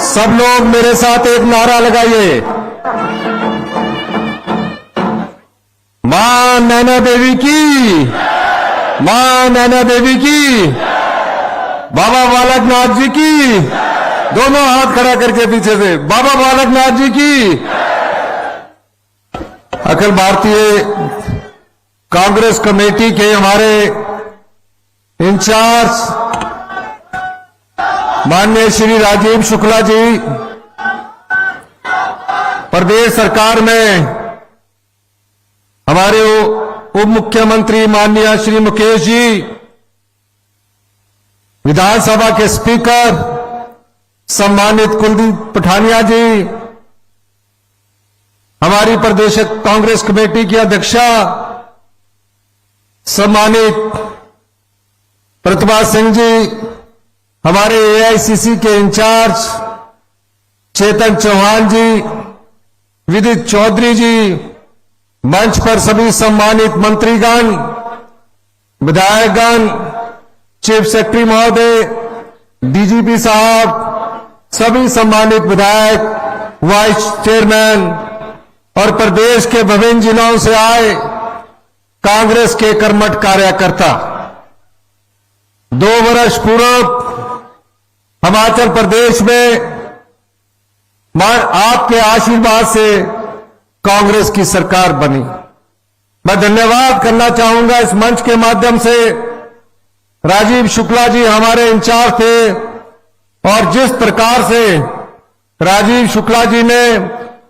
सब लोग मेरे साथ एक नारा लगाइए, मां नैना देवी की, मां नैना देवी की, बाबा बालकनाथ जी की। दोनों हाथ खड़ा करके पीछे से, बाबा बालकनाथ जी की। अखिल भारतीय कांग्रेस कमेटी के हमारे इंचार्ज माननीय श्री राजीव शुक्ला जी, प्रदेश सरकार में हमारे उप मुख्यमंत्री माननीय श्री मुकेश जी, विधानसभा के स्पीकर सम्मानित कुलदीप पठानिया जी, हमारी प्रदेश कांग्रेस कमेटी की अध्यक्षा सम्मानित प्रतिभा सिंह जी, हमारे एआईसीसी के इंचार्ज चेतन चौहान जी, विदित चौधरी जी, मंच पर सभी सम्मानित मंत्रीगण, विधायकगण, चीफ सेक्रेटरी महोदय, डीजीपी साहब, सभी सम्मानित विधायक, वाइस चेयरमैन और प्रदेश के विभिन्न जिलों से आए कांग्रेस के कर्मठ कार्यकर्ता, 2 वर्ष पूर्व हिमाचल प्रदेश में आपके आशीर्वाद से कांग्रेस की सरकार बनी। मैं धन्यवाद करना चाहूंगा इस मंच के माध्यम से, राजीव शुक्ला जी हमारे इंचार्ज थे और जिस प्रकार से राजीव शुक्ला जी ने,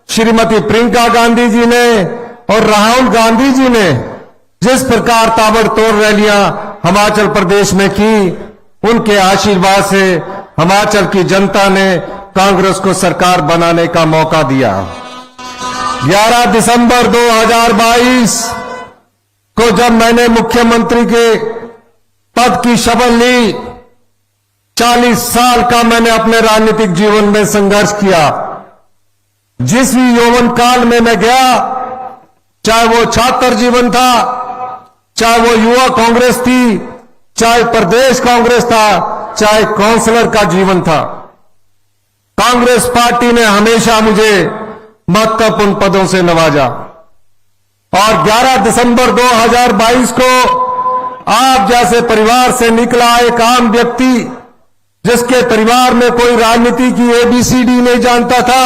श्रीमती प्रियंका गांधी जी ने और राहुल गांधी जी ने जिस प्रकार ताबड़तोड़ रैलियां हिमाचल प्रदेश में की, उनके आशीर्वाद से हिमाचल की जनता ने कांग्रेस को सरकार बनाने का मौका दिया। 11 दिसंबर 2022 को जब मैंने मुख्यमंत्री के पद की शपथ ली, 40 साल का मैंने अपने राजनीतिक जीवन में संघर्ष किया। जिस भी यौवन काल में मैं गया, चाहे वो छात्र जीवन था, चाहे वो युवा कांग्रेस थी, चाहे प्रदेश कांग्रेस था, चाहे काउंसलर का जीवन था, कांग्रेस पार्टी ने हमेशा मुझे महत्वपूर्ण पदों से नवाजा। और 11 दिसंबर 2022 को आप जैसे परिवार से निकला एक आम व्यक्ति, जिसके परिवार में कोई राजनीति की ABCD नहीं जानता था,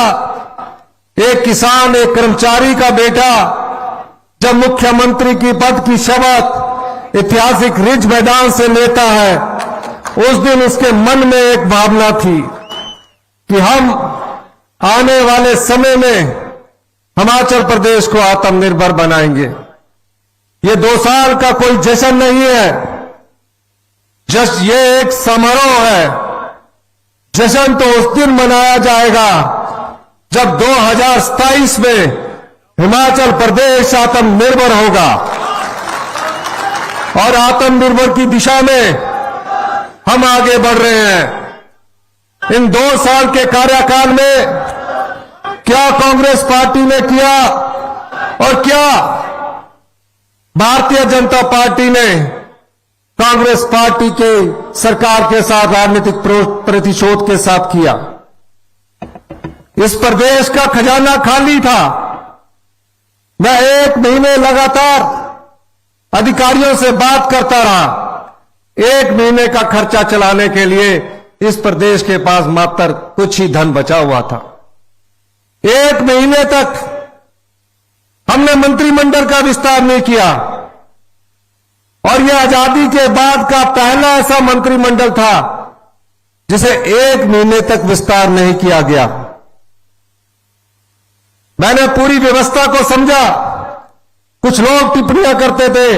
एक किसान, एक कर्मचारी का बेटा, जब मुख्यमंत्री की पद की शपथ ऐतिहासिक रिज मैदान से लेता है, उस दिन उसके मन में एक भावना थी कि हम आने वाले समय में हिमाचल प्रदेश को आत्मनिर्भर बनाएंगे। ये 2 साल का कोई जश्न नहीं है, ये एक समारोह है। जश्न तो उस दिन मनाया जाएगा जब 2027 में हिमाचल प्रदेश आत्मनिर्भर होगा। और आत्मनिर्भर की दिशा में हम आगे बढ़ रहे हैं। इन 2 साल के कार्यकाल में क्या कांग्रेस पार्टी ने किया और क्या भारतीय जनता पार्टी ने कांग्रेस पार्टी के सरकार के साथ राजनीतिक प्रतिशोध के साथ किया। इस प्रदेश का खजाना खाली था। मैं 1 महीने लगातार अधिकारियों से बात करता रहा। 1 महीने का खर्चा चलाने के लिए इस प्रदेश के पास मात्र कुछ ही धन बचा हुआ था। 1 महीने तक हमने मंत्रिमंडल का विस्तार नहीं किया और यह आजादी के बाद का पहला ऐसा मंत्रिमंडल था जिसे 1 महीने तक विस्तार नहीं किया गया। मैंने पूरी व्यवस्था को समझा। कुछ लोग टिप्पणियां करते थे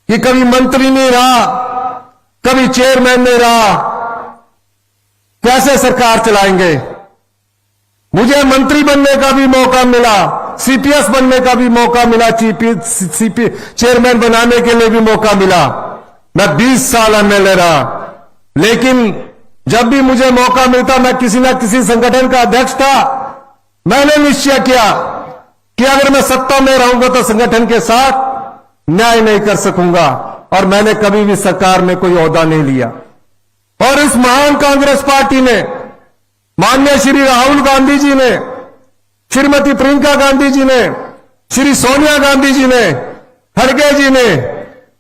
कि कभी मंत्री नहीं रहा, कभी चेयरमैन नहीं रहा, कैसे सरकार चलाएंगे। मुझे मंत्री बनने का भी मौका मिला, CPS बनने का भी मौका मिला, चेयरमैन बनाने के लिए भी मौका मिला। मैं 20 साल MLA रहा, लेकिन जब भी मुझे मौका मिलता मैं किसी न किसी संगठन का अध्यक्ष था। मैंने निश्चय किया कि अगर मैं सत्ता में रहूंगा तो संगठन के साथ न्याय नहीं कर सकूंगा, और मैंने कभी भी सरकार में कोई ओहदा नहीं लिया। और इस महान कांग्रेस पार्टी ने माननीय श्री राहुल गांधी जी ने, श्रीमती प्रियंका गांधी जी ने, श्री सोनिया गांधी जी ने, खड़गे जी ने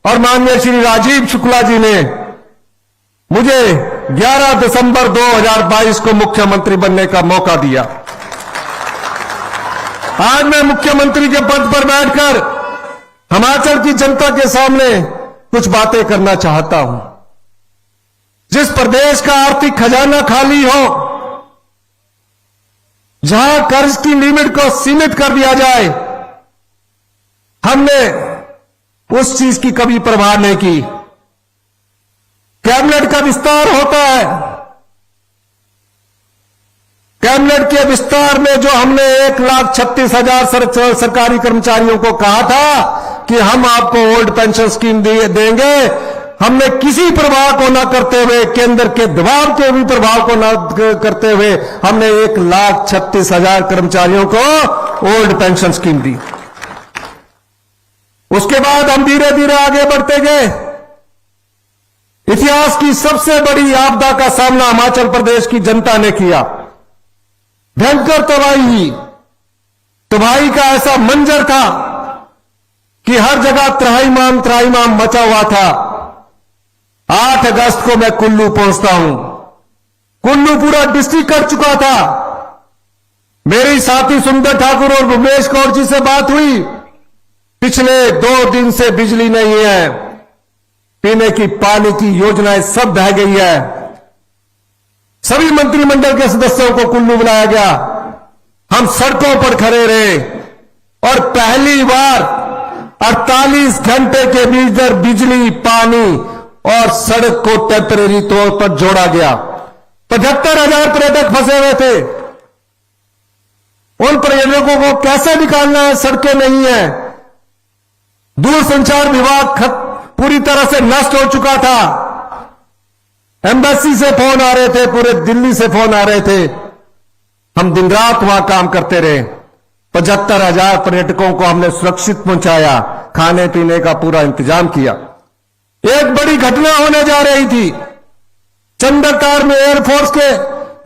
और माननीय श्री राजीव शुक्ला जी ने मुझे 11 दिसंबर 2022 को मुख्यमंत्री बनने का मौका दिया। आज मैं मुख्यमंत्री के पद पर बैठकर हिमाचल की जनता के सामने कुछ बातें करना चाहता हूं। जिस प्रदेश का आर्थिक खजाना खाली हो, जहां कर्ज की लिमिट को सीमित कर दिया जाए, हमने उस चीज की कभी परवाह नहीं की। कैबिनेट का विस्तार होता है, कैबिनेट के विस्तार में जो हमने 1,36,000 सरकारी कर्मचारियों को कहा था कि हम आपको ओल्ड पेंशन स्कीम देंगे, हमने किसी प्रभाव को न करते हुए, केंद्र के दबाव के भी प्रभाव को न करते हुए, हमने 1,36,000 कर्मचारियों को ओल्ड पेंशन स्कीम दी। उसके बाद हम धीरे धीरे आगे बढ़ते गए। इतिहास की सबसे बड़ी आपदा का सामना हिमाचल प्रदेश की जनता ने किया। भयंकर तबाही, तबाही का ऐसा मंजर था कि हर जगह त्राहिमाम मचा हुआ था। 8 अगस्त को मैं कुल्लू पहुंचता हूं। कुल्लू पूरा डिस्ट्रिक्ट कर चुका था। मेरी साथी सुंदर ठाकुर और भूपेश कौर जी से बात हुई। पिछले 2 दिन से बिजली नहीं है, पीने की पानी की योजनाएं सब बह गई है। सभी मंत्रिमंडल के सदस्यों को कुल्लू बुलाया गया। हम सड़कों पर खड़े रहे और पहली बार 48 घंटे के भीतर बिजली, पानी और सड़क को टेम्परेरी तौर पर जोड़ा गया। 75,000 पर्यटक फंसे हुए थे। उन पर्यटकों को कैसे निकालना है? सड़कें नहीं है। दूरसंचार विभाग पूरी तरह से नष्ट हो चुका था। एम्बेसी से फोन आ रहे थे, पूरे दिल्ली से फोन आ रहे थे। हम दिन रात वहां काम करते रहे। 75,000 पर्यटकों को हमने सुरक्षित पहुंचाया, खाने पीने का पूरा इंतजाम किया। एक बड़ी घटना होने जा रही थी। चंद्रताल में एयरफोर्स के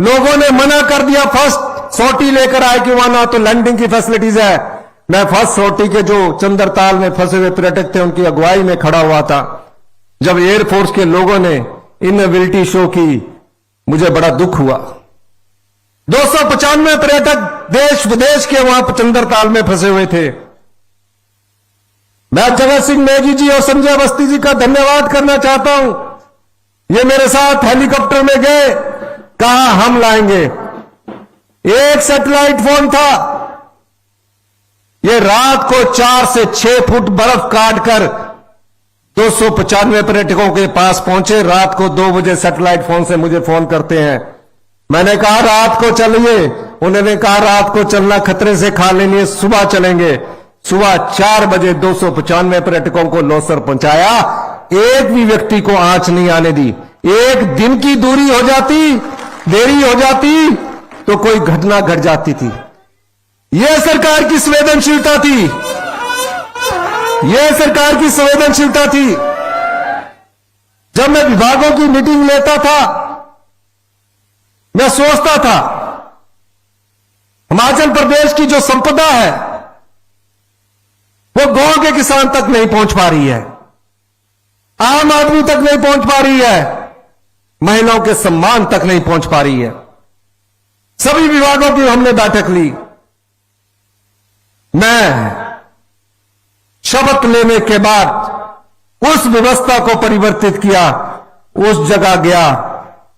लोगों ने मना कर दिया फर्स्ट सॉर्टी लेकर आए कि वहां ना तो लैंडिंग की फैसिलिटीज है। मैं फर्स्ट सॉर्टी के जो चंद्रताल में फंसे हुए पर्यटक थे उनकी अगुवाई में खड़ा हुआ था। जब एयरफोर्स के लोगों ने इनएबिलिटी शो की, मुझे बड़ा दुख हुआ। 295 पर्यटक देश विदेश के वहां चंद्रताल में फंसे हुए थे। मैं जगत सिंह नेगी जी और संजय अवस्थी जी का धन्यवाद करना चाहता हूं। ये मेरे साथ हेलीकॉप्टर में गए, कहा हम लाएंगे। एक सैटेलाइट फोन था, ये रात को 4 से 6 फुट बर्फ काटकर 295 पर्यटकों के पास पहुंचे। रात को 2 बजे सैटेलाइट फोन से मुझे फोन करते हैं। मैंने कहा रात को चलिए, उन्होंने कहा रात को चलना खतरे से खाली नहीं है, सुबह चलेंगे। सुबह 4 बजे 295 पर्यटकों को लोसर पहुंचाया। एक भी व्यक्ति को आंच नहीं आने दी। एक दिन की दूरी हो जाती, देरी हो जाती तो कोई घटना घट जाती थी। यह सरकार की संवेदनशीलता थी। यह सरकार की संवेदनशीलता थी। जब मैं विभागों की मीटिंग लेता था, मैं सोचता था हिमाचल प्रदेश की जो संपदा है वो गांव के किसान तक नहीं पहुंच पा रही है, आम आदमी तक नहीं पहुंच पा रही है, महिलाओं के सम्मान तक नहीं पहुंच पा रही है। सभी विभागों की हमने बैठक ली। मैं शपथ लेने के बाद उस व्यवस्था को परिवर्तित किया। उस जगह गया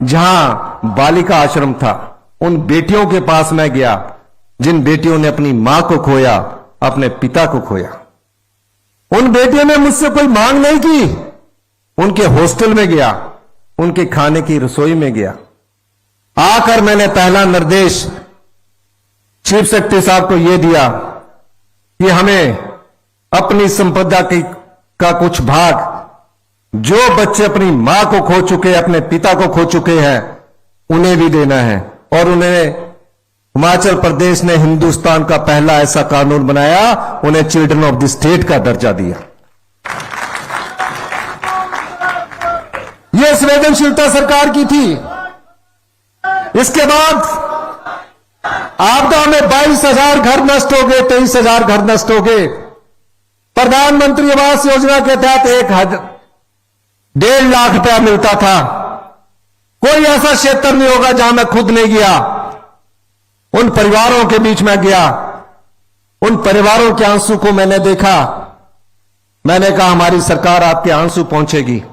जहां बालिका आश्रम था। उन बेटियों के पास मैं गया जिन बेटियों ने अपनी मां को खोया, अपने पिता को खोया। उन बेटियों ने मुझसे कोई मांग नहीं की। उनके हॉस्टल में गया, उनके खाने की रसोई में गया। आकर मैंने पहला निर्देश चीफ सेक्रेटरी साहब को यह दिया कि हमें अपनी संपदा का कुछ भाग, जो बच्चे अपनी मां को खो चुके, अपने पिता को खो चुके हैं, उन्हें भी देना है। और उन्हें हिमाचल प्रदेश ने हिंदुस्तान का पहला ऐसा कानून बनाया, उन्हें चिल्ड्रन ऑफ द स्टेट का दर्जा दिया। यह संवेदनशीलता सरकार की थी। इसके बाद आपदा में 22,000 घर नष्ट हो गए, 23,000 घर नष्ट हो गए। प्रधानमंत्री आवास योजना के तहत 1.5 लाख रुपया मिलता था। कोई ऐसा क्षेत्र नहीं होगा जहां मैं खुद नहीं गया, उन परिवारों के बीच में गया, उन परिवारों के आंसू को मैंने देखा। मैंने कहा हमारी सरकार आपके आंसू पहुंचेगी।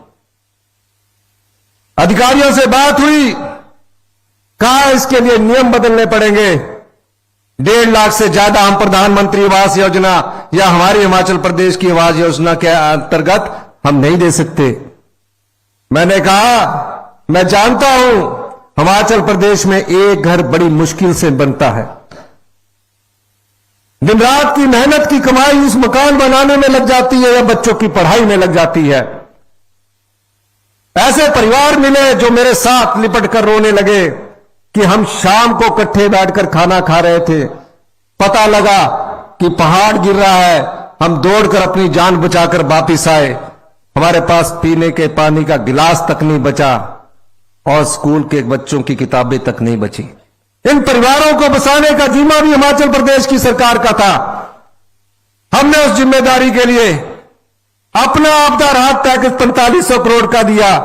अधिकारियों से बात हुई, कहा इसके लिए नियम बदलने पड़ेंगे। 1.5 लाख से ज्यादा हम प्रधानमंत्री आवास योजना या हमारी हिमाचल प्रदेश की आवास योजना के अंतर्गत हम नहीं दे सकते। मैंने कहा मैं जानता हूं हिमाचल प्रदेश में एक घर बड़ी मुश्किल से बनता है। दिन रात की मेहनत की कमाई उस मकान बनाने में लग जाती है या बच्चों की पढ़ाई में लग जाती है। ऐसे परिवार मिले जो मेरे साथ लिपट कर रोने लगे कि हम शाम को इकट्ठे बैठकर खाना खा रहे थे, पता लगा कि पहाड़ गिर रहा है, हम दौड़कर अपनी जान बचाकर वापिस आए, हमारे पास पीने के पानी का गिलास तक नहीं बचा और स्कूल के बच्चों की किताबें तक नहीं बची। इन परिवारों को बसाने का जिम्मा भी हिमाचल प्रदेश की सरकार का था। हमने उस जिम्मेदारी के लिए अपना आपदा राहत पैकेज 4500 करोड़ का दिया।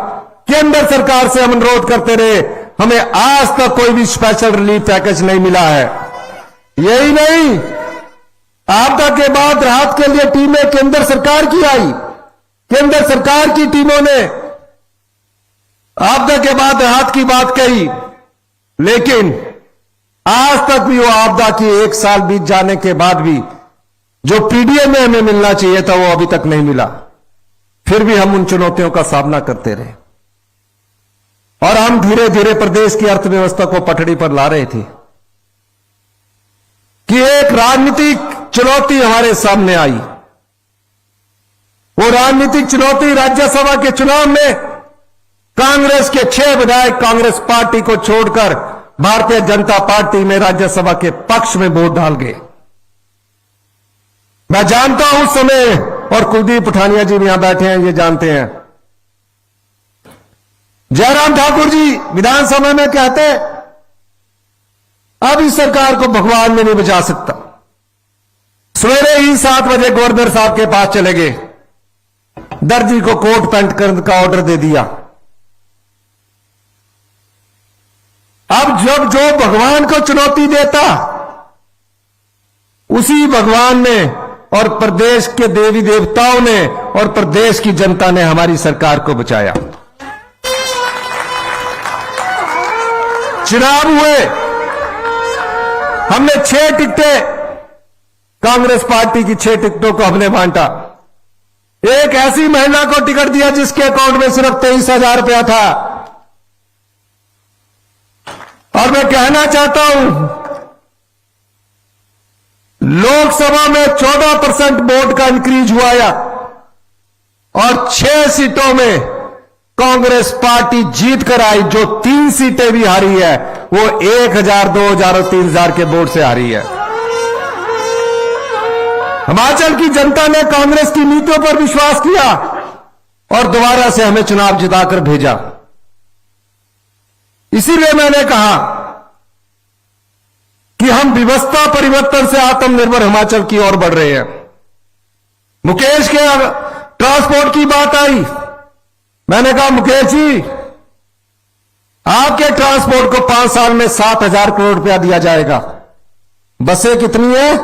केंद्र सरकार से हम अनुरोध करते रहे, हमें आज तक कोई भी स्पेशल रिलीफ पैकेज नहीं मिला है। यही नहीं, आपदा के बाद राहत के लिए टीमें केंद्र सरकार की आई, केंद्र सरकार की टीमों ने आपदा के बाद राहत की बात कही, लेकिन आज तक भी वो आपदा की 1 साल बीत जाने के बाद भी जो पीडीए में हमें मिलना चाहिए था वो अभी तक नहीं मिला। फिर भी हम उन चुनौतियों का सामना करते रहे और हम धीरे धीरे प्रदेश की अर्थव्यवस्था को पटड़ी पर ला रहे थे कि एक राजनीतिक चुनौती हमारे सामने आई। वो राजनीतिक चुनौती राज्यसभा के चुनाव में कांग्रेस के 6 विधायक कांग्रेस पार्टी को छोड़कर भारतीय जनता पार्टी में राज्यसभा के पक्ष में वोट डाल गए। मैं जानता हूं उस समय, और कुलदीप पठानिया जी भी यहां बैठे हैं, ये जानते हैं। जयराम ठाकुर जी विधानसभा में कहते अब इस सरकार को भगवान में नहीं बचा सकता। सवेरे ही 7 बजे गवर्नर साहब के पास चले गए, दर्जी को कोट पैंट करने का ऑर्डर दे दिया। अब जब जो भगवान को चुनौती देता, उसी भगवान ने और प्रदेश के देवी देवताओं ने और प्रदेश की जनता ने हमारी सरकार को बचाया। चुनाव हुए, हमने 6 टिकटें, कांग्रेस पार्टी की 6 टिकटों को हमने बांटा। एक ऐसी महिला को टिकट दिया जिसके अकाउंट में सिर्फ 23,000 रुपया था। और मैं कहना चाहता हूं, लोकसभा में 14% वोट का इंक्रीज हुआ और 6 सीटों में कांग्रेस पार्टी जीत कर आई। जो 3 सीटें भी हारी है वो 1,000, 2,000 और 3,000 के वोट से हारी है। हिमाचल की जनता ने कांग्रेस की नीतियों पर विश्वास किया और दोबारा से हमें चुनाव जिताकर भेजा। इसीलिए मैंने कहा कि हम व्यवस्था परिवर्तन से आत्मनिर्भर हिमाचल की ओर बढ़ रहे हैं। मुकेश के ट्रांसपोर्ट की बात आई, मैंने कहा मुकेश जी आपके ट्रांसपोर्ट को 5 साल में 7,000 करोड़ रुपया दिया जाएगा। बसें कितनी है?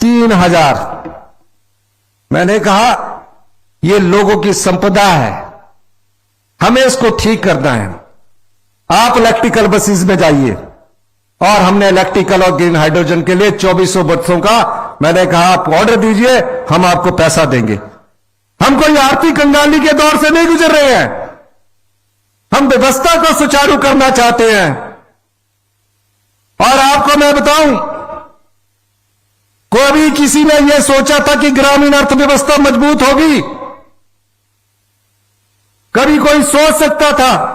3,000। मैंने कहा ये लोगों की संपदा है, हमें इसको ठीक करना है। आप इलेक्ट्रिकल बसेस में जाइए, और हमने इलेक्ट्रिकल और ग्रीन हाइड्रोजन के लिए 2400 बसों का मैंने कहा आप ऑर्डर दीजिए, हम आपको पैसा देंगे। हम कोई आर्थिक कंगाली के दौर से नहीं गुजर रहे हैं, हम व्यवस्था को सुचारू करना चाहते हैं। और आपको मैं बताऊं, कभी किसी ने यह सोचा था कि ग्रामीण अर्थव्यवस्था मजबूत होगी? कभी कोई सोच सकता था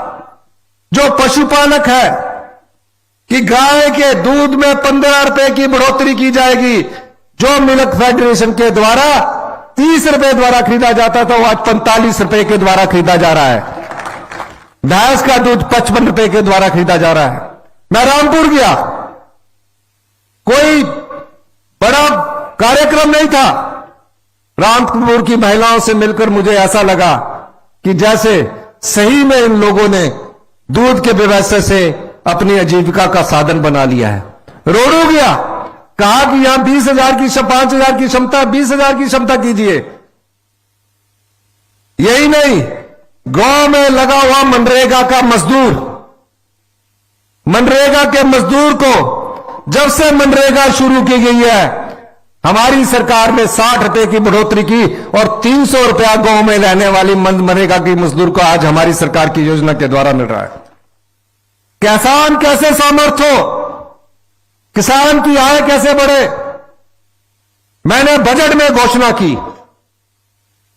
जो पशुपालक है कि गाय के दूध में 15 रुपए की बढ़ोतरी की जाएगी? जो मिल्क फेडरेशन के द्वारा 30 रुपए द्वारा खरीदा जाता था वो आज 45 रुपए के द्वारा खरीदा जा रहा है। भैंस का दूध 55 रुपए के द्वारा खरीदा जा रहा है। मैं रामपुर गया, कोई बड़ा कार्यक्रम नहीं था। रामपुर की महिलाओं से मिलकर मुझे ऐसा लगा कि जैसे सही में इन लोगों ने दूध के व्यवसाय से अपनी आजीविका का साधन बना लिया है। रोडू गया, कहा कि यहां 20,000 की 5,000 की क्षमता, 20,000 की क्षमता कीजिए। यही नहीं, गांव में लगा हुआ मनरेगा का मजदूर, मनरेगा के मजदूर को जब से मनरेगा शुरू की गई है, हमारी सरकार ने 60 रुपए की बढ़ोतरी की और 300 रुपया गांव में रहने वाली मनरेगा की मजदूर को आज हमारी सरकार की योजना के द्वारा मिल रहा है। किसान कैसे सामर्थ हो, किसान की आय कैसे बढ़े। मैंने बजट में घोषणा की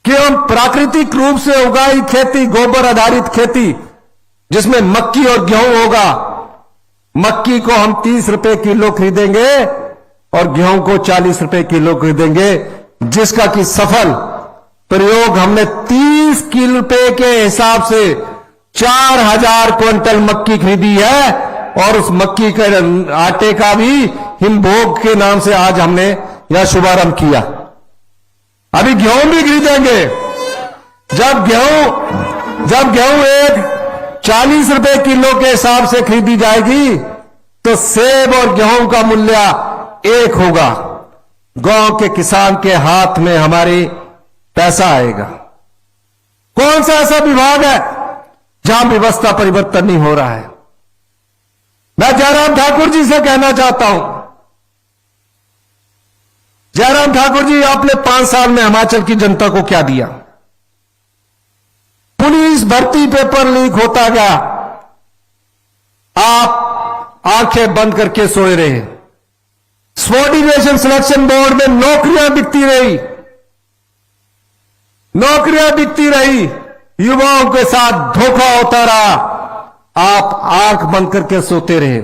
कि हम प्राकृतिक रूप से उगाई खेती, गोबर आधारित खेती, जिसमें मक्की और गेहूं होगा, मक्की को हम 30 रुपए किलो खरीदेंगे और गेहूं को 40 रुपए किलो खरीदेंगे, जिसका कि सफल प्रयोग हमने 30 किलो रुपए के हिसाब से 4,000 क्विंटल मक्की खरीदी है और उस मक्की के आटे का भी हिमभोग के नाम से आज हमने यह शुभारंभ किया। अभी गेहूं भी खरीदेंगे। जब गेहूं एक 40 रुपए किलो के हिसाब से खरीदी जाएगी तो सेब और गेहूं का मूल्य एक होगा। गांव के किसान के हाथ में हमारी पैसा आएगा। कौन सा ऐसा विभाग है जहां व्यवस्था परिवर्तन नहीं हो रहा है। मैं जयराम ठाकुर जी से कहना चाहता हूं, जयराम ठाकुर जी, आपने 5 साल में हिमाचल की जनता को क्या दिया। पुलिस भर्ती पेपर लीक होता गया, आप आंखें बंद करके सोए रहे। सबॉर्डिनेशन सिलेक्शन बोर्ड में नौकरियां बिकती रही, नौकरियां बिकती रही, युवाओं के साथ धोखा होता रहा, आप आंख बंद करके सोते रहे।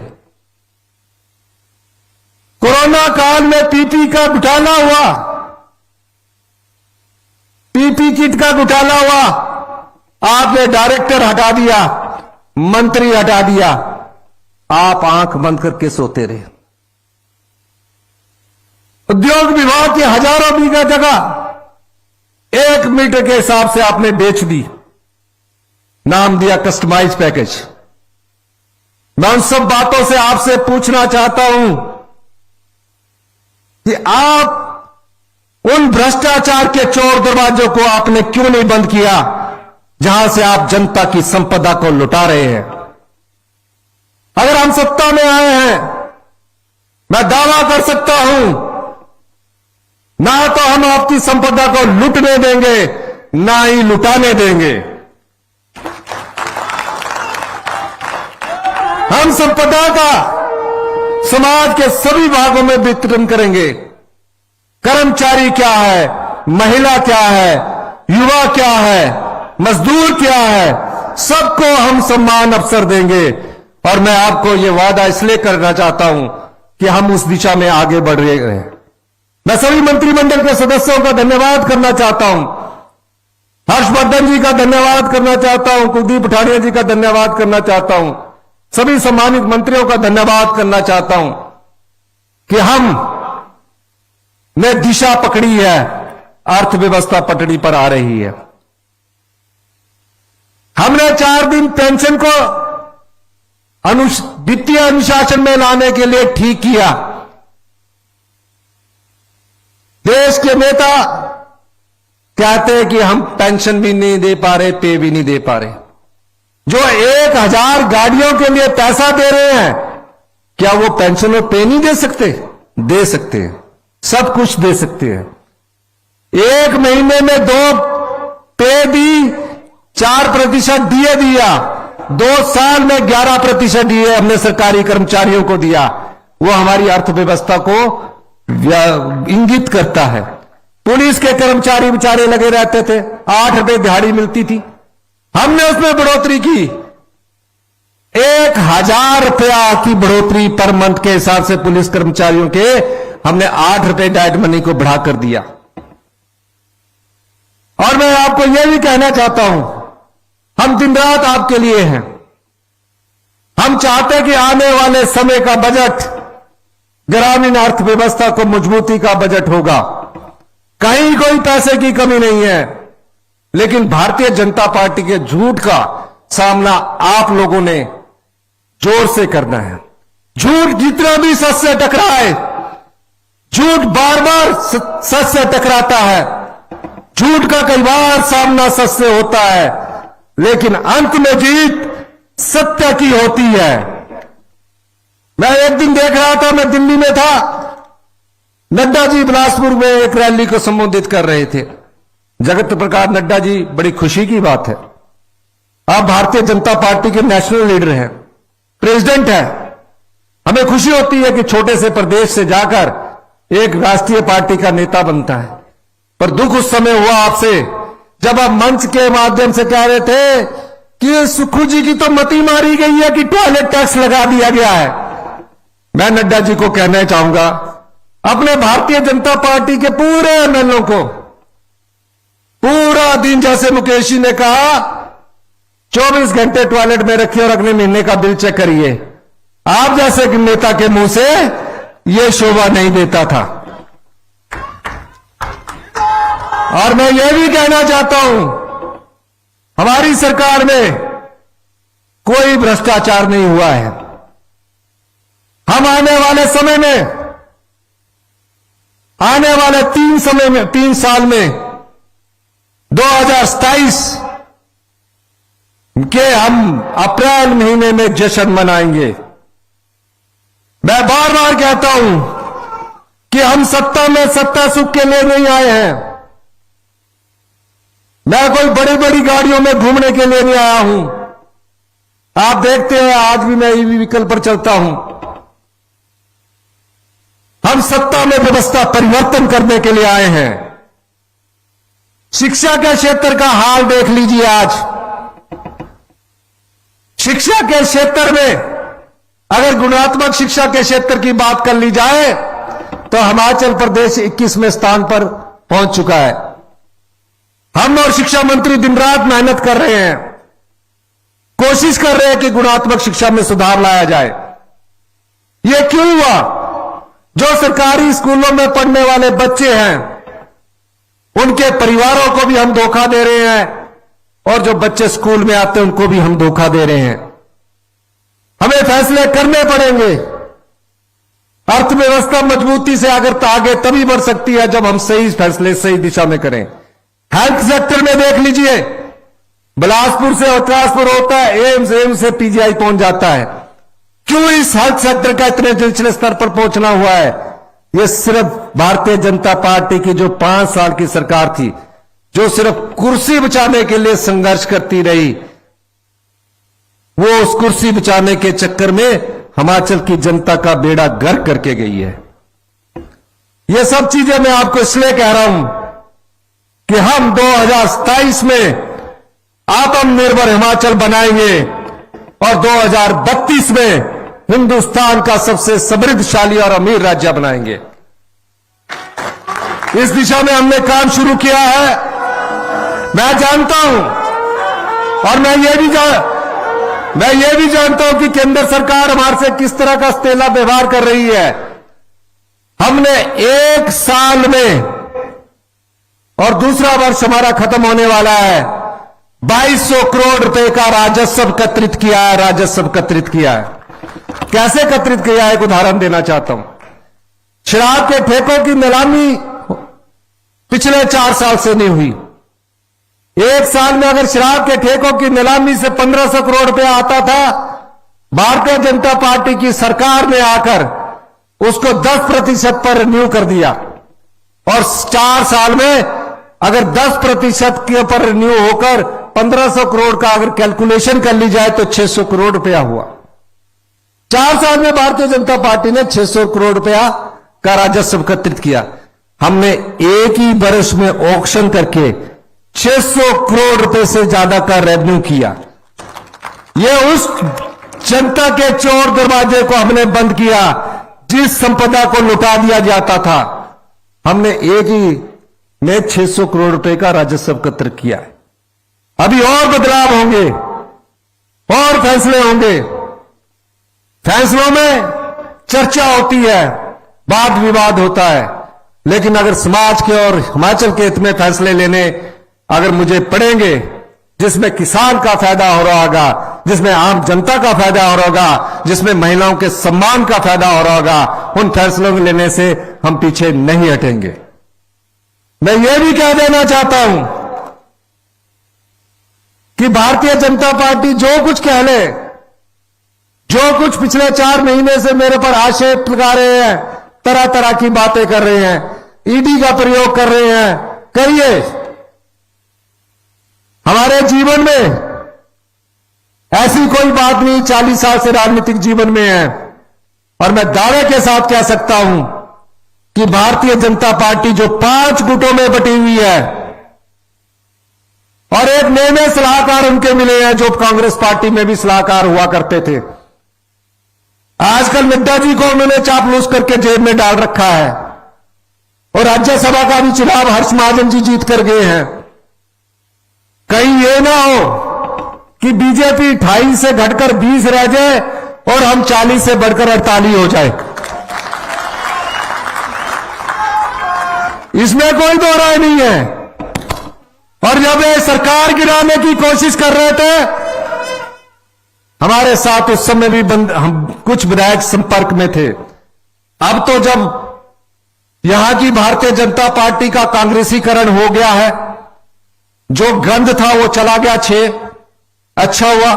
कोरोना काल में पीपी का घोटाला हुआ, पीपी किट का घोटाला हुआ, आपने डायरेक्टर हटा दिया, मंत्री हटा दिया, आप आंख बंद करके सोते रहे। उद्योग विभाग की हजारों बीघा जगह 1 मीटर के हिसाब से आपने बेच दी, नाम दिया कस्टमाइज पैकेज। मैं उन सब बातों से आपसे पूछना चाहता हूं कि आप उन भ्रष्टाचार के चोर दरवाजों को आपने क्यों नहीं बंद किया, जहां से आप जनता की संपदा को लुटा रहे हैं। अगर हम सत्ता में आए हैं, मैं दावा कर सकता हूं, ना तो हम आपकी संपदा को लूटने देंगे, ना ही लुटाने देंगे। हम संपदा का समाज के सभी भागों में वितरण करेंगे। कर्मचारी क्या है, महिला क्या है, युवा क्या है, मजदूर क्या है, सबको हम सम्मान अवसर देंगे। और मैं आपको यह वादा इसलिए करना चाहता हूं कि हम उस दिशा में आगे बढ़ रहे हैं। मैं सभी मंत्रिमंडल के सदस्यों का धन्यवाद करना चाहता हूं, हर्षवर्धन जी का धन्यवाद करना चाहता हूं, कुलदीप पठानिया जी का धन्यवाद करना चाहता हूं, सभी सम्मानित मंत्रियों का धन्यवाद करना चाहता हूं कि हम ने दिशा पकड़ी है, अर्थव्यवस्था पटड़ी पर आ रही है। हमने 4 दिन पेंशन को वित्तीय अनुशासन में लाने के लिए ठीक किया। देश के नेता कहते हैं कि हम पेंशन भी नहीं दे पा रहे, पे भी नहीं दे पा रहे। जो 1000 गाड़ियों के लिए पैसा दे रहे हैं, क्या वो पेंशन और पे नहीं दे सकते? दे सकते हैं, सब कुछ दे सकते हैं। 1 महीने में 2 पे दी, 4% डीए दिया, 2 साल में 11% डीए हमने सरकारी कर्मचारियों को दिया। वो हमारी अर्थव्यवस्था को इंगित करता है। पुलिस के कर्मचारी बेचारे लगे रहते थे, 8 रुपए दिहाड़ी मिलती थी, हमने उसमें बढ़ोतरी की। 1000 रुपया की बढ़ोतरी पर मंथ के हिसाब से पुलिस कर्मचारियों के हमने 8 रुपए डाइट मनी को बढ़ा कर दिया। और मैं आपको यह भी कहना चाहता हूं, हम दिन रात आपके लिए हैं। हम चाहते हैं कि आने वाले समय का बजट ग्रामीण अर्थव्यवस्था को मजबूती का बजट होगा। कहीं कोई पैसे की कमी नहीं है, लेकिन भारतीय जनता पार्टी के झूठ का सामना आप लोगों ने जोर से करना है। झूठ जितना भी सच से टकराए, झूठ बार बार सच से टकराता है। झूठ का कई बार सामना सच से होता है, लेकिन अंत में जीत सत्य की होती है। मैं एक दिन देख रहा था, मैं दिल्ली में था, नड्डा जी बिलासपुर में एक रैली को संबोधित कर रहे थे। जगत प्रकाश नड्डा जी, बड़ी खुशी की बात है, आप भारतीय जनता पार्टी के नेशनल लीडर हैं, प्रेसिडेंट हैं। हमें खुशी होती है कि छोटे से प्रदेश से जाकर एक राष्ट्रीय पार्टी का नेता बनता है। पर दुख उस समय हुआ आपसे जब आप मंच के माध्यम से कह रहे थे कि सुक्खू जी की तो मती मारी गई है कि टॉयलेट टैक्स लगा दिया गया है। मैं नड्डा जी को कहना चाहूंगा, अपने भारतीय जनता पार्टी के पूरे एमएलओ को पूरा दिन, जैसे मुकेश जी ने कहा, 24 घंटे टॉयलेट में रखिए और अगले महीने का बिल चेक करिए। आप जैसे नेता के मुंह से यह शोभा नहीं देता था। और मैं यह भी कहना चाहता हूं, हमारी सरकार में कोई भ्रष्टाचार नहीं हुआ है। हम आने वाले समय में, आने वाले 3 साल में 2027 के हम अप्रैल महीने में जश्न मनाएंगे। मैं बार बार कहता हूं कि हम सत्ता में सत्ता सुख के लिए नहीं आए हैं। मैं कोई बड़ी बड़ी गाड़ियों में घूमने के लिए नहीं आया हूं। आप देखते हैं आज भी मैं ईवी व्हीकल पर चलता हूं। हम सत्ता में व्यवस्था परिवर्तन करने के लिए आए हैं। शिक्षा के क्षेत्र का हाल देख लीजिए। आज शिक्षा के क्षेत्र में अगर गुणात्मक शिक्षा के क्षेत्र की बात कर ली जाए तो हिमाचल प्रदेश 21वें स्थान पर पहुंच चुका है। हम और शिक्षा मंत्री दिन रात मेहनत कर रहे हैं, कोशिश कर रहे हैं कि गुणात्मक शिक्षा में सुधार लाया जाए। यह क्यों हुआ? जो सरकारी स्कूलों में पढ़ने वाले बच्चे हैं, उनके परिवारों को भी हम धोखा दे रहे हैं, और जो बच्चे स्कूल में आते हैं उनको भी हम धोखा दे रहे हैं। हमें फैसले करने पड़ेंगे। अर्थव्यवस्था मजबूती से अगर आगे तभी बढ़ सकती है जब हम सही फैसले सही दिशा में करें। हेल्थ सेक्टर में देख लीजिए, बिलासपुर से ट्रांसफर होता है एम्स से पीजीआई पहुंच जाता है। क्यों इस हेल्थ सेक्टर का इतने निचले स्तर पर पहुंचना हुआ है? यह सिर्फ भारतीय जनता पार्टी की जो 5 साल की सरकार थी, जो सिर्फ कुर्सी बचाने के लिए संघर्ष करती रही, वो उस कुर्सी बचाने के चक्कर में हिमाचल की जनता का बेड़ा गर्क करके गई है। ये सब चीजें मैं आपको इसलिए कह रहा हूं कि हम 2027 में आत्मनिर्भर हिमाचल बनाएंगे और 2032 में हिंदुस्तान का सबसे समृद्धशाली और अमीर राज्य बनाएंगे। इस दिशा में हमने काम शुरू किया है। मैं जानता हूं और मैं ये भी जानता हूं कि केंद्र सरकार हमारे से किस तरह का स्तेला व्यवहार कर रही है। हमने 1 साल में, और दूसरा वर्ष हमारा खत्म होने वाला है, 2200 करोड़ रुपए का राजस्व एकत्रित किया है। कैसे एकत्रित किया है? एक उदाहरण देना चाहता हूं। शराब के ठेकों की नीलामी पिछले 4 साल से नहीं हुई। 1 साल में अगर शराब के ठेकों की नीलामी से 1500 करोड़ रुपया आता था, भारतीय जनता पार्टी की सरकार ने आकर उसको 10% पर रिन्यू कर दिया, और 4 साल में अगर 10% के ऊपर रिन्यू होकर 1500 करोड़ का अगर कैलकुलेशन कर ली जाए तो 600 करोड़ रुपया हुआ। 4 साल में भारतीय जनता पार्टी ने 600 करोड़ रुपया का राजस्व एकत्रित किया। हमने एक ही वर्ष में ऑक्शन करके 600 करोड़ रुपए से ज्यादा का रेवेन्यू किया। यह उस जनता के चोर दरवाजे को हमने बंद किया जिस संपदा को लुटा दिया जाता था। हमने एक ही में 600 करोड़ रुपए का राजस्व एकत्र किया है। अभी और बदलाव होंगे और फैसले होंगे। फैसलों में चर्चा होती है, वाद विवाद होता है, लेकिन अगर समाज के और हिमाचल के हित में फैसले लेने अगर मुझे पड़ेंगे, जिसमें किसान का फायदा हो रहा होगा, जिसमें आम जनता का फायदा हो रहा होगा, जिसमें महिलाओं के सम्मान का फायदा हो रहा होगा, उन फैसलों को लेने से हम पीछे नहीं हटेंगे। मैं ये भी कह देना चाहता हूं कि भारतीय जनता पार्टी जो कुछ कह ले, जो कुछ पिछले 4 महीने से मेरे पर आक्षेप लगा रहे हैं, तरह तरह की बातें कर रहे हैं, ईडी का प्रयोग कर रहे हैं, करिए। हमारे जीवन में ऐसी कोई बात नहीं 40 साल से राजनीतिक जीवन में है, और मैं दावे के साथ कह सकता हूं कि भारतीय जनता पार्टी जो 5 गुटों में बटी हुई है, और एक नए सलाहकार उनके मिले हैं जो कांग्रेस पार्टी में भी सलाहकार हुआ करते थे। आजकल नड्डा जी को उन्होंने चापलूस करके जेब में डाल रखा है, और राज्यसभा का भी चुनाव हर्ष महाजन जी जीत कर गए हैं। कहीं ये ना हो कि बीजेपी 28 से घटकर 20 रह जाए और हम 40 से बढ़कर 48 हो जाए। इसमें कोई दो राय नहीं है। और जब ये सरकार गिराने की कोशिश कर रहे थे, हमारे साथ उस समय भी हम कुछ विधायक संपर्क में थे। अब तो जब यहां की भारतीय जनता पार्टी का कांग्रेसीकरण हो गया है, जो गंध था वो चला गया 6, अच्छा हुआ।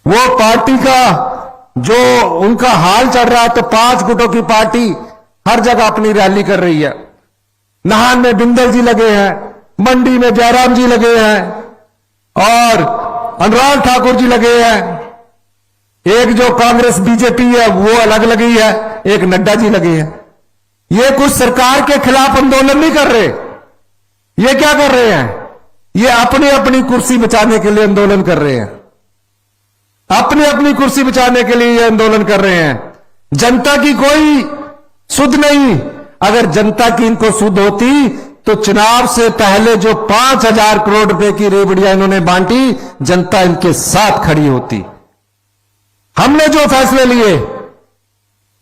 वो पार्टी का जो उनका हाल चल रहा है, तो 5 गुटों की पार्टी हर जगह अपनी रैली कर रही है। नाहन में बिंदल जी लगे हैं, मंडी में जयराम जी लगे हैं, और अनुराग ठाकुर जी लगे हैं। एक जो कांग्रेस बीजेपी है वो अलग लगी है, एक नड्डा जी लगे हैं। ये कुछ सरकार के खिलाफ आंदोलन नहीं कर रहे। ये क्या कर रहे हैं? ये अपनी अपनी कुर्सी बचाने के लिए आंदोलन कर रहे हैं। अपनी अपनी कुर्सी बचाने के लिए ये आंदोलन कर रहे हैं। जनता की कोई सुध नहीं। अगर जनता की इनको सुध होती तो चुनाव से पहले जो 5,000 करोड़ रुपए की रेवड़ियां इन्होंने बांटी, जनता इनके साथ खड़ी होती। हमने जो फैसले लिए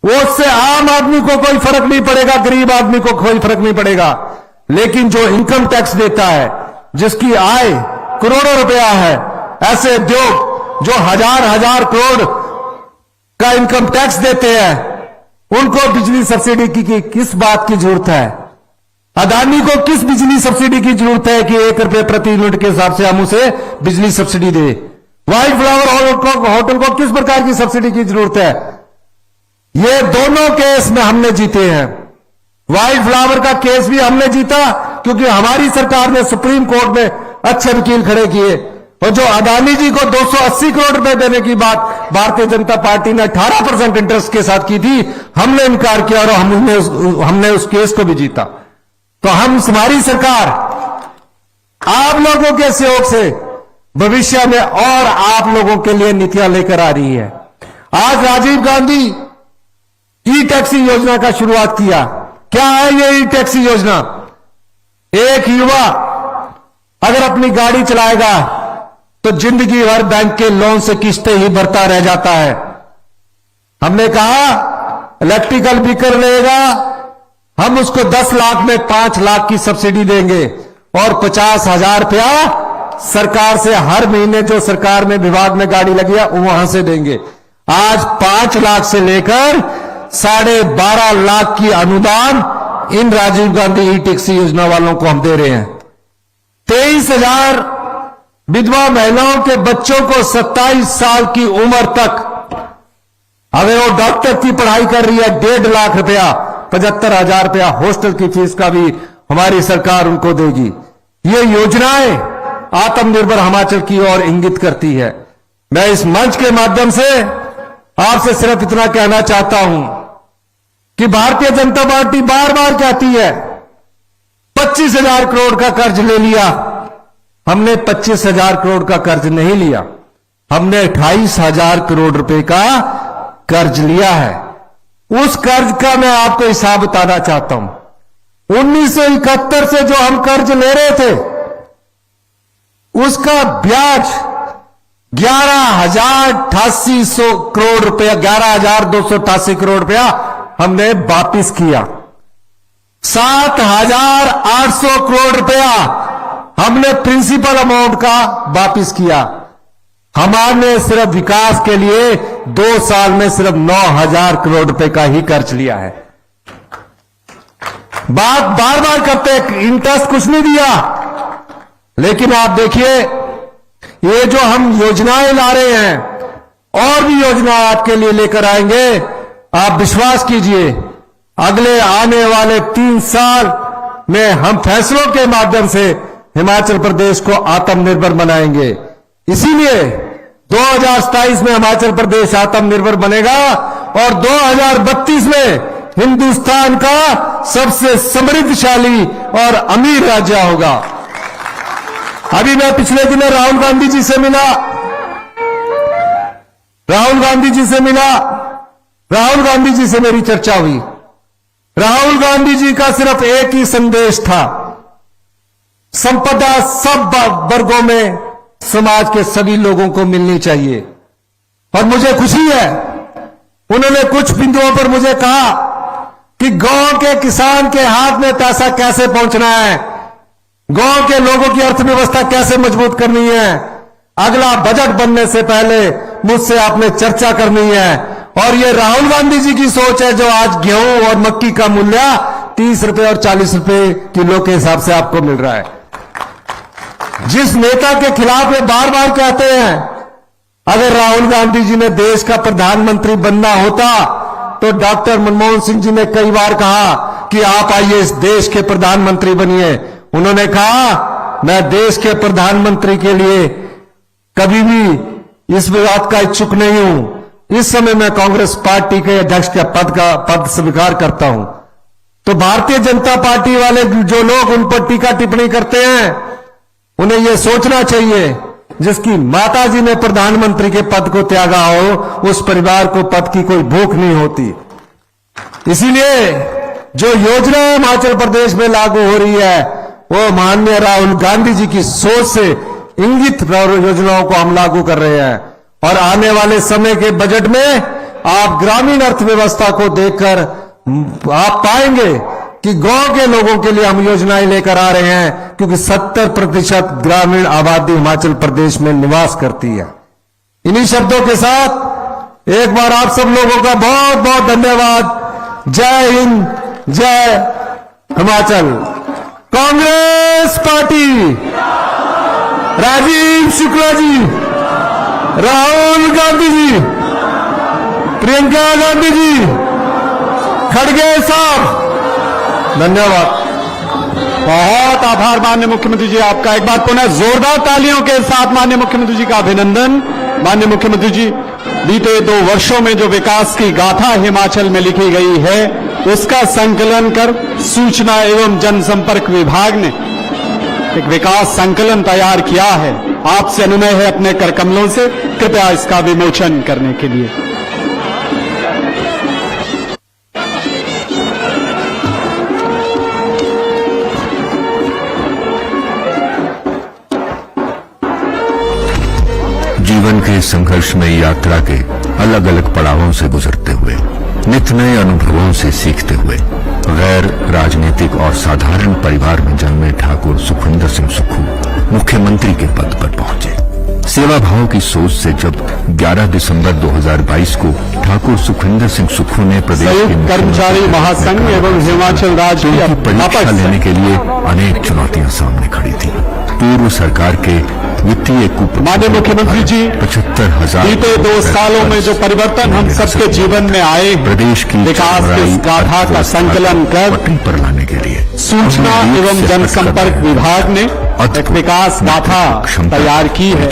वो उससे आम आदमी को कोई फर्क नहीं पड़ेगा, गरीब आदमी को कोई फर्क नहीं पड़ेगा। लेकिन जो इनकम टैक्स देता है, जिसकी आय करोड़ों रुपया है, ऐसे उद्योग जो हजार करोड़ का इनकम टैक्स देते हैं, उनको बिजली सब्सिडी की किस बात की जरूरत है? अदानी को किस बिजली सब्सिडी की जरूरत है कि 1 रुपए प्रति यूनिट के हिसाब से हम उसे बिजली सब्सिडी दे? व्हाइट फ्लावर होटल को किस प्रकार की सब्सिडी की जरूरत है? ये दोनों केस में हमने जीते हैं। व्हाइट फ्लावर का केस भी हमने जीता क्योंकि हमारी सरकार ने सुप्रीम कोर्ट में अच्छे वकील खड़े किए। और जो अदानी जी को 280 करोड़ रुपए देने की बात भारतीय जनता पार्टी ने 18% इंटरेस्ट के साथ की थी, हमने इनकार किया और हमने उस केस को भी जीता। तो हमारी सरकार आप लोगों के सहयोग से भविष्य में और आप लोगों के लिए नीतियां लेकर आ रही है। आज राजीव गांधी ई टैक्सी योजना का शुरुआत किया। क्या है ये ई टैक्सी योजना? एक युवा अगर अपनी गाड़ी चलाएगा तो जिंदगी भर बैंक के लोन से किस्तें ही भरता रह जाता है। हमने कहा इलेक्ट्रिकल व्हीकल रहेगा, हम उसको 10 लाख में 5 लाख की सब्सिडी देंगे और 50,000 रुपया सरकार से हर महीने जो सरकार में विभाग में गाड़ी लगी है वहां से देंगे। आज 5 लाख से लेकर 12.5 लाख की अनुदान इन राजीव गांधी ई टैक्सी योजना वालों को हम दे रहे हैं। 23,000 विधवा महिलाओं के बच्चों को 27 साल की उम्र तक, अगर वो डॉक्टर की पढ़ाई कर रही है, 1.5 लाख रुपया, 75,000 रुपया हॉस्टल की फीस का भी हमारी सरकार उनको देगी। ये योजनाएं आत्मनिर्भर हिमाचल की ओर इंगित करती है। मैं इस मंच के माध्यम से आपसे सिर्फ इतना कहना चाहता हूं कि भारतीय जनता पार्टी बार बार कहती है 25,000 करोड़ का कर्ज ले लिया। हमने 25,000 करोड़ का कर्ज नहीं लिया, हमने 28,000 करोड़ रुपए का कर्ज लिया है। उस कर्ज का मैं आपको हिसाब बताना चाहता हूं। 1971 से जो हम कर्ज ले रहे थे उसका ब्याज 11,888 करोड़ रुपया, 11,288 करोड़ रुपया हमने वापिस किया। 7,800 करोड़ रुपया हमने प्रिंसिपल अमाउंट का वापिस किया। हमारे सिर्फ विकास के लिए 2 साल में सिर्फ 9,000 करोड़ रुपए का ही खर्च लिया है। बात बार बार करते, इंटरेस्ट कुछ नहीं दिया, लेकिन आप देखिए ये जो हम योजनाएं ला रहे हैं और भी योजना आपके लिए लेकर आएंगे। आप विश्वास कीजिए अगले आने वाले 3 साल में हम फैसलों के माध्यम से हिमाचल प्रदेश को आत्मनिर्भर बनाएंगे। इसीलिए 2027 में हिमाचल प्रदेश आत्मनिर्भर बनेगा और 2032 में हिंदुस्तान का सबसे समृद्धशाली और अमीर राज्य होगा। अभी मैं पिछले दिनों राहुल गांधी जी से मिला। राहुल गांधी जी से मेरी चर्चा हुई। राहुल गांधी जी का सिर्फ एक ही संदेश था, संपदा सब वर्गों में समाज के सभी लोगों को मिलनी चाहिए। और मुझे खुशी है उन्होंने कुछ बिंदुओं पर मुझे कहा कि गांव के किसान के हाथ में पैसा कैसे पहुंचना है, गांव के लोगों की अर्थव्यवस्था कैसे मजबूत करनी है। अगला बजट बनने से पहले मुझसे आपने चर्चा करनी है। और ये राहुल गांधी जी की सोच है जो आज गेहूं और मक्की का मूल्य 30 रुपए और 40 रुपए किलो के हिसाब से आपको मिल रहा है। जिस नेता के खिलाफ ये बार बार कहते हैं, अगर राहुल गांधी जी ने देश का प्रधानमंत्री बनना होता तो डॉक्टर मनमोहन सिंह जी ने कई बार कहा कि आप आइए इस देश के प्रधानमंत्री बनिए। उन्होंने कहा मैं देश के प्रधानमंत्री के लिए कभी भी इस बात का इच्छुक नहीं हूं। इस समय मैं कांग्रेस पार्टी के अध्यक्ष के पद स्वीकार करता हूं। तो भारतीय जनता पार्टी वाले जो लोग उन पर टीका टिप्पणी करते हैं, उन्हें यह सोचना चाहिए जिसकी माताजी ने प्रधानमंत्री के पद को त्यागा हो, उस परिवार को पद की कोई भूख नहीं होती। इसीलिए जो योजना हिमाचल प्रदेश में लागू हो रही है वो माननीय राहुल गांधी जी की सोच से इंगित योजनाओं को हम लागू कर रहे हैं। और आने वाले समय के बजट में आप ग्रामीण अर्थव्यवस्था को देखकर आप पाएंगे कि गांव के लोगों के लिए हम योजनाएं लेकर आ रहे हैं, क्योंकि 70% ग्रामीण आबादी हिमाचल प्रदेश में निवास करती है। इन्हीं शब्दों के साथ एक बार आप सब लोगों का बहुत बहुत धन्यवाद। जय हिंद, जय हिमाचल। कांग्रेस पार्टी, राजीव शुक्ला जी, राहुल गांधी जी, प्रियंका गांधी जी, खड़गे साहब, धन्यवाद। बहुत आभार माननीय मुख्यमंत्री जी आपका। एक बार पुनः जोरदार तालियों के साथ माननीय मुख्यमंत्री जी का अभिनंदन। माननीय मुख्यमंत्री जी, बीते 2 वर्षों में जो विकास की गाथा हिमाचल में लिखी गई है उसका संकलन कर सूचना एवं जनसंपर्क विभाग ने एक विकास संकलन तैयार किया है। आपसे अनुनय है अपने करकमलों से कृपया इसका विमोचन करने के लिए। जीवन के संघर्षमय यात्रा के अलग अलग पड़ावों से गुजरते हुए, नित नए अनुभवों से सीखते हुए, गैर राजनीतिक और साधारण परिवार में जन्मे ठाकुर सुखविंदर सिंह सुक्खू मुख्यमंत्री के पद पर पहुंचे। सेवा भाव की सोच से जब 11 दिसंबर 2022 को ठाकुर सुखविंदर सिंह सुक्खू ने प्रदेश के कर्मचारी महासंघ एवं हिमाचल राज्य की परीक्षा लेने के लिए अनेक चुनौतियां सामने खड़ी थी। पूर्व सरकार के वित्तीय माननीय मुख्यमंत्री जी, 75,000 बीते 2 सालों में जो परिवर्तन हम सबके जीवन में आए, प्रदेश की विकास की गाथा का संकलन कर पटरी पर लाने के लिए सूचना एवं जनसंपर्क विभाग ने एक विकास गाथा तैयार की है।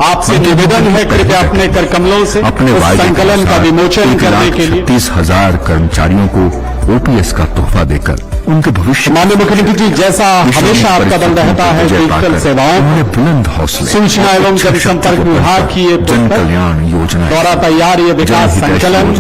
आपसे निवेदन है कृपया अपने करकमलों से अपने उस संकलन का विमोचन करने के लिए 30,000 कर्मचारियों को ओपीएस का तोहफा देकर उनके भविष्य माननीय मुख्यमंत्री जी, जैसा हमेशा आपका बल रहता है डिजिटल सेवाओं, उन्होंने बुलंद हौसले, सूचना एवं जनसंपर्क विभाग की ये जन कल्याण योजनाएं द्वारा तैयार ये विकास संकलन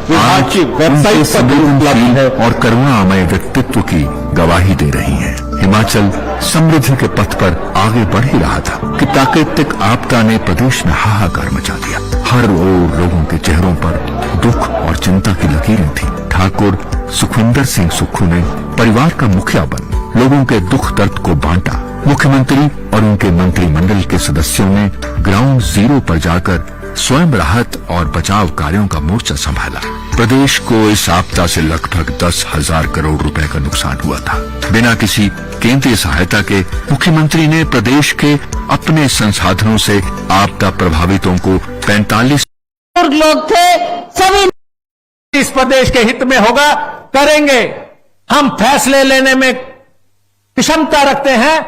विभाग की वेबसाइट पर भी उपलब्ध है और करुणामय व्यक्तित्व की गवाही दे रही है। हिमाचल समृद्धि के पथ पर आगे बढ़ ही रहा था कि प्राकृतिक आपदा ने प्रदेश में हाहाकार मचा दिया। हर ओर लोगों के चेहरों पर दुख और चिंता की लकीरें थी। ठाकुर सुखविंदर सिंह सुक्खू ने परिवार का मुखिया बन लोगों के दुख दर्द को बांटा। मुख्यमंत्री और उनके मंत्रिमंडल के सदस्यों ने ग्राउंड जीरो पर जाकर स्वयं राहत और बचाव कार्यों का मोर्चा संभाला। प्रदेश को इस आपदा से लगभग 10,000 करोड़ रुपए का नुकसान हुआ था। बिना किसी केंद्रीय सहायता के मुख्यमंत्री ने प्रदेश के अपने संसाधनों से आपदा प्रभावितों को 45 लोग थे, सभी इस प्रदेश के हित में होगा, करेंगे। हम फैसले लेने में क्षमता रखते हैं।